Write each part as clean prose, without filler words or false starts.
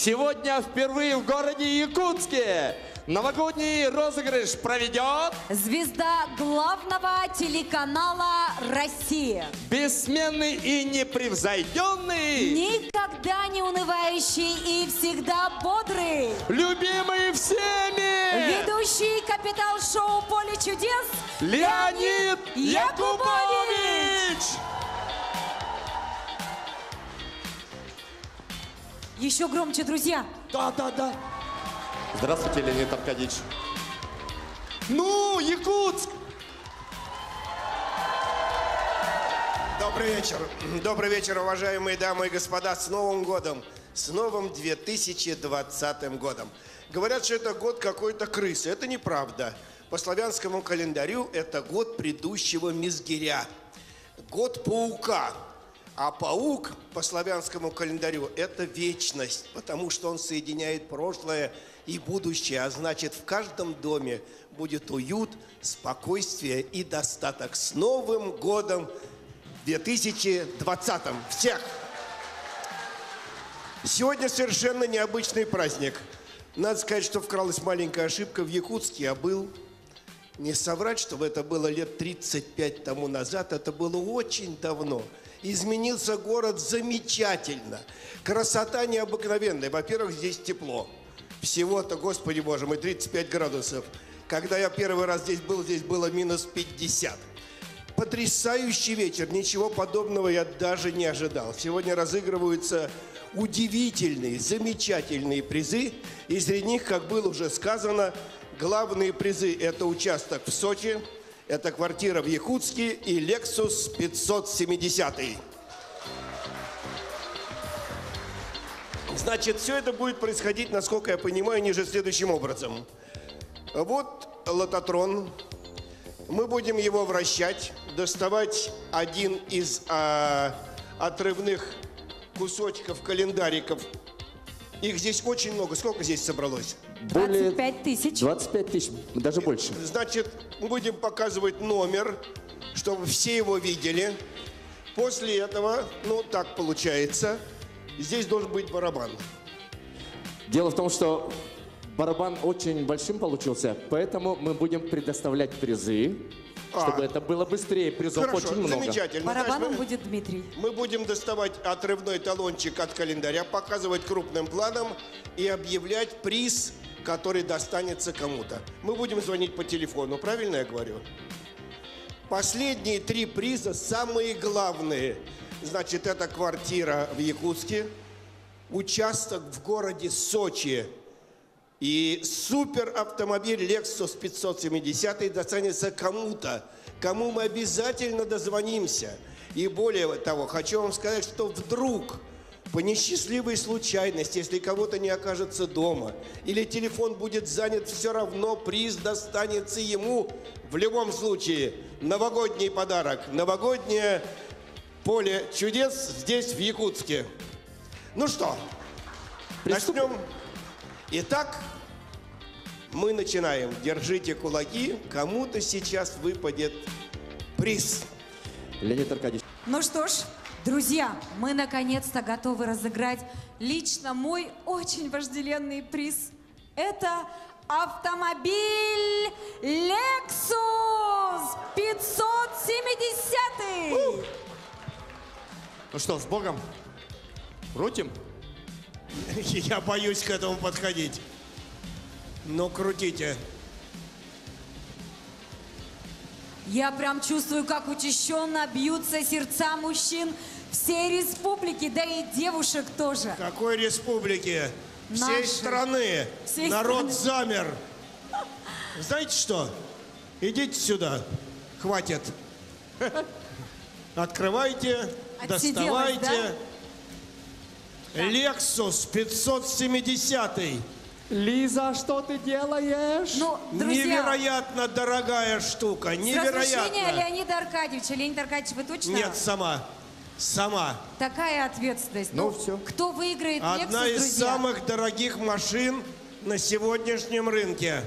Сегодня впервые в городе Якутске новогодний розыгрыш проведет звезда главного телеканала России. Бессменный и непревзойденный, никогда не унывающий и всегда бодрый, любимый всеми, ведущий капитал-шоу «Поле чудес» Леонид Якубович! Еще громче, друзья. Да. Здравствуйте, Леонид Аркадьевич. Ну, Якутск! Добрый вечер, уважаемые дамы и господа. С Новым годом! С новым 2020 годом. Говорят, что это год какой-то крысы. Это неправда. По славянскому календарю это год предыдущего Мизгиря. Год паука. А паук по славянскому календарю – это вечность, потому что он соединяет прошлое и будущее. А значит, в каждом доме будет уют, спокойствие и достаток. С Новым годом 2020-м! Всех! Сегодня совершенно необычный праздник. Надо сказать, что вкралась маленькая ошибка в Якутске, а был... Не соврать, чтобы это было лет 35 тому назад, это было очень давно. Изменился город замечательно. Красота необыкновенная. Во-первых, здесь тепло. Всего-то, Господи Боже мой, 35 градусов. Когда я первый раз здесь было минус 50. Потрясающий вечер. Ничего подобного я даже не ожидал. Сегодня разыгрываются удивительные, замечательные призы. И среди них, как было уже сказано, главные призы – это участок в Сочи, это квартира в Якутске и Lexus 570. Значит, все это будет происходить, насколько я понимаю, ниже следующим образом. Вот лототрон. Мы будем его вращать, доставать один из отрывных кусочков, календариков. Их здесь очень много. Сколько здесь собралось? 25 тысяч. 25 тысяч, даже больше. Значит, будем показывать номер, чтобы все его видели. После этого, ну так получается, здесь должен быть барабан. Дело в том, что барабан очень большим получился, поэтому мы будем предоставлять призы, чтобы это было быстрее. Призов Хорошо, очень много. замечательно. Барабаном Значит, будет Дмитрий. мы будем доставать отрывной талончик от календаря, показывать крупным планом и объявлять приз, который достанется кому-то. Мы будем звонить по телефону, правильно я говорю? Последние 3 приза самые главные. Значит, это квартира в Якутске, участок в городе Сочи и суперавтомобиль Lexus 570 достанется кому-то, кому мы обязательно дозвонимся. И более того, хочу вам сказать, что вдруг... По несчастливой случайности, если кого-то не окажется дома, или телефон будет занят, все равно приз достанется ему. В любом случае, новогодний подарок. Новогоднее поле чудес здесь, в Якутске. Ну что, начнем. Итак, мы начинаем. Держите кулаки. Кому-то сейчас выпадет приз. Леонид Аркадьевич. Ну что ж, друзья, мы наконец-то готовы разыграть лично мой очень вожделенный приз. Это автомобиль Lexus 570. Ну что, с Богом? Рутим? Я боюсь к этому подходить. Ну, крутите. Я прям чувствую, как учащенно бьются сердца мужчин всей республики, да и девушек тоже. Какой республики? Всей Нашей. страны. Всей Народ страны. замер. Знаете что? Идите сюда. Хватит. Открывайте, Отсиделась, доставайте. Lexus 570. Лиза, что ты делаешь? Ну, друзья, Невероятно дорогая штука. с разрешения Невероятно. Леонида Аркадьевича. Леонид Аркадьевич, вы точно? Нет, сама. Сама. Такая ответственность. Ну, всё. Кто выиграет Одна Lexus, из друзья? самых дорогих машин на сегодняшнем рынке.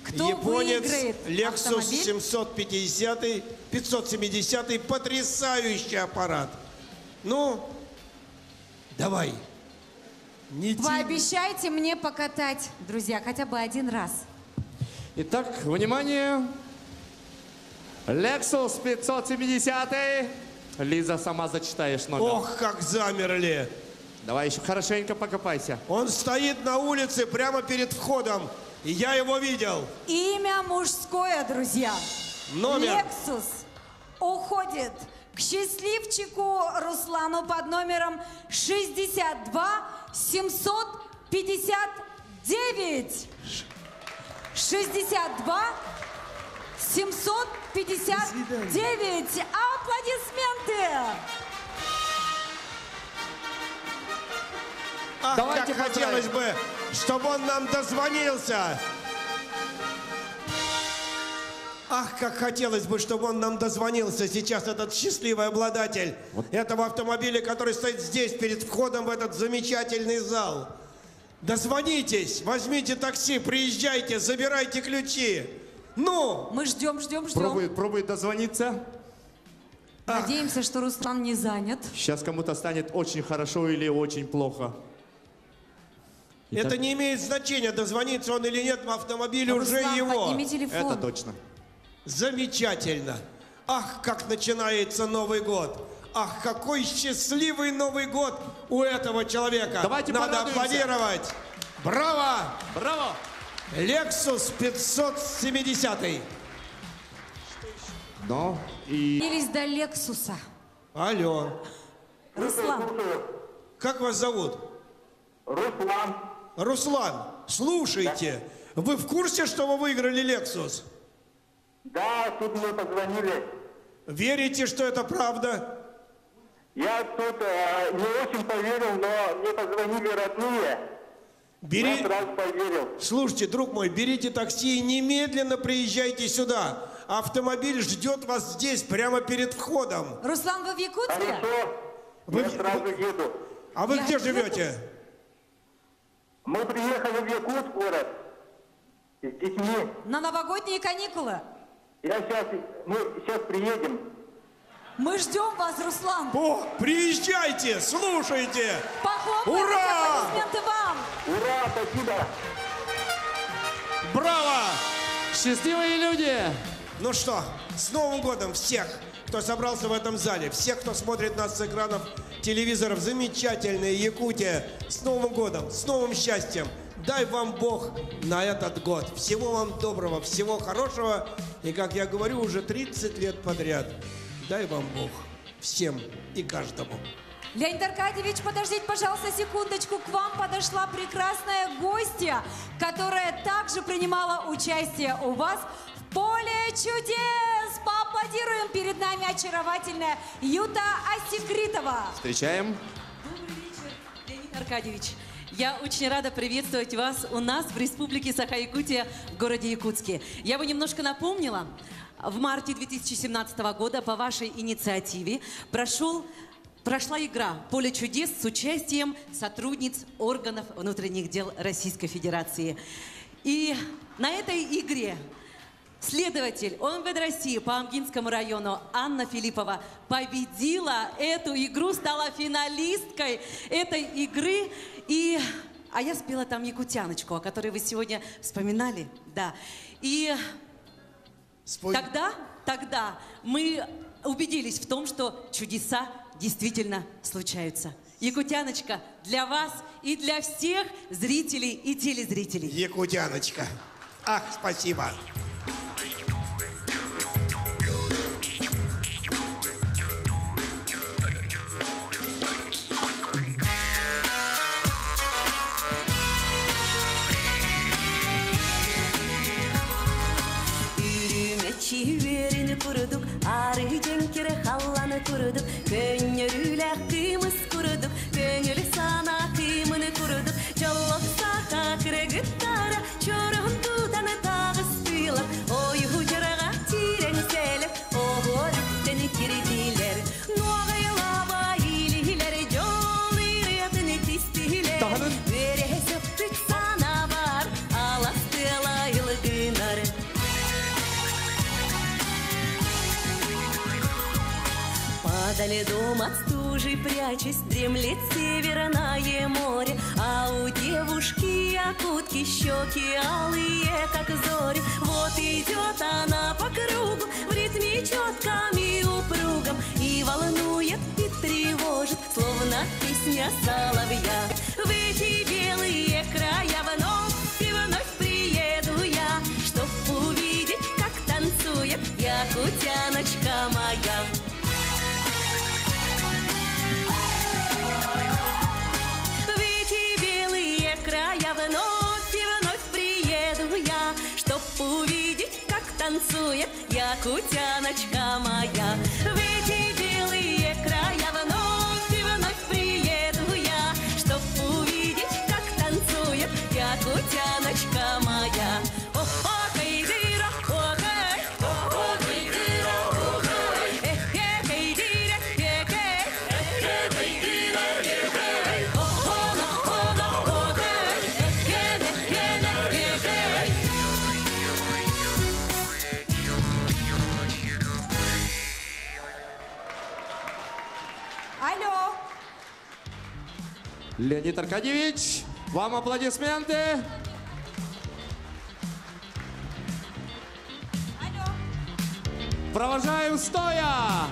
Кто Японец выиграет Lexus автомобиль? 570, потрясающий аппарат. Ну, давай. Пообещайте мне покатать, друзья, хотя бы один раз. Итак, внимание. Lexus 570. Лиза, сама зачитаешь номер. Ох, как замерли. Давай еще хорошенько покопайся. Он стоит на улице прямо перед входом. И я его видел. Имя мужское, друзья. Номер. Lexus уходит к счастливчику Руслану под номером 62 759. 62 759. Аплодисменты! Ах, Давайте как хотелось бы, чтобы он нам дозвонился. Ах, как хотелось бы, чтобы он нам дозвонился сейчас, этот счастливый обладатель этого автомобиля, который стоит здесь, перед входом в этот замечательный зал. Дозвонитесь, возьмите такси, приезжайте, забирайте ключи. Ну! Мы ждем. Пробует дозвониться. Надеемся, что Руслан не занят. Сейчас кому-то станет очень хорошо или очень плохо. Итак, Это не имеет значения, дозвонится он или нет, в автомобиле уже Руслан, его. подними телефон. это точно. Замечательно. Ах, как начинается Новый год. Ах, какой счастливый Новый год у этого человека. Давайте Надо порадуемся. аплодировать. Браво! Браво! Lexus 570. Но и... Добрались до Лексуса. Алло. Руслан, Как вас зовут? Руслан. Руслан, слушайте. Вы в курсе, что вы выиграли Lexus? Да, тут мы позвонили. Верите, что это правда? Я тут не очень поверил, но мне позвонили родные. Я сразу поверил. Слушайте, друг мой, берите такси и немедленно приезжайте сюда. Автомобиль ждет вас здесь, прямо перед входом. Руслан, вы в Якутске? Хорошо, Вы- я сразу еду. А вы Я где еду. живете? Мы приехали в Якутск город с детьми. На новогодние каникулы. Мы сейчас приедем. Мы ждем вас, Руслан. О, приезжайте, слушайте. Похлопаем, Ура! аплодисменты вам. Ура, спасибо. Браво! Счастливые люди! Ну что, с Новым годом всех, кто собрался в этом зале, всех, кто смотрит нас с экранов телевизоров, замечательная Якутия, с Новым годом, с новым счастьем. Дай вам Бог на этот год. Всего вам доброго, всего хорошего. И, как я говорю, уже 30 лет подряд. Дай вам Бог всем и каждому. Леонид Аркадьевич, подождите, пожалуйста, секундочку. К вам подошла прекрасная гостья, которая также принимала участие у вас в «Поле чудес». Поаплодируем. Перед нами очаровательная Юта Осикритова. Встречаем. Добрый вечер, Леонид Аркадьевич. Я очень рада приветствовать вас у нас в Республике Саха-Якутия в городе Якутске. Я бы немножко напомнила, в марте 2017 года по вашей инициативе прошла игра «Поле чудес» с участием сотрудниц органов внутренних дел Российской Федерации. И на этой игре следователь ОМВД России по Амгинскому району Анна Филиппова победила эту игру, стала финалисткой этой игры. А я спела там якутяночку, о которой вы сегодня вспоминали. Да. И тогда мы убедились в том, что чудеса действительно случаются. Якутяночка, для вас и для всех зрителей и телезрителей. Якутяночка. Ах, спасибо. Чиверini kuruduk, arı cenkere hallanı kuruduk, könyörüyle kımız kuruduk, könyörü sana kımını kuruduk, çoluk saka kregıttara, çorun tutanı tağız tüyler, oy hucarağa tiren selep, oğur ütteni kirdiler, nuağayalaba iyililer, jol iriyatını tistiler, vere hesaptık sana var, alastıla yılgınar. Падали дом от стужи, прячась, дремлет северное море, а А у девушки якутки щеки алые, как зори. Вот идет она по кругу в ритме четком и упругом, и волнует, и тревожит, словно песня соловья. В эти белые края вновь приеду я, чтоб увидеть, как танцует якутяночка моя. В эти белые края вновь приеду я, чтоб увидеть, как танцует якутяночка моя. В эти белые края вновь приеду я, чтоб увидеть, как танцует якутяночка моя. Алло. Леонид Аркадьевич, вам аплодисменты. Алло. Провожаем стоя.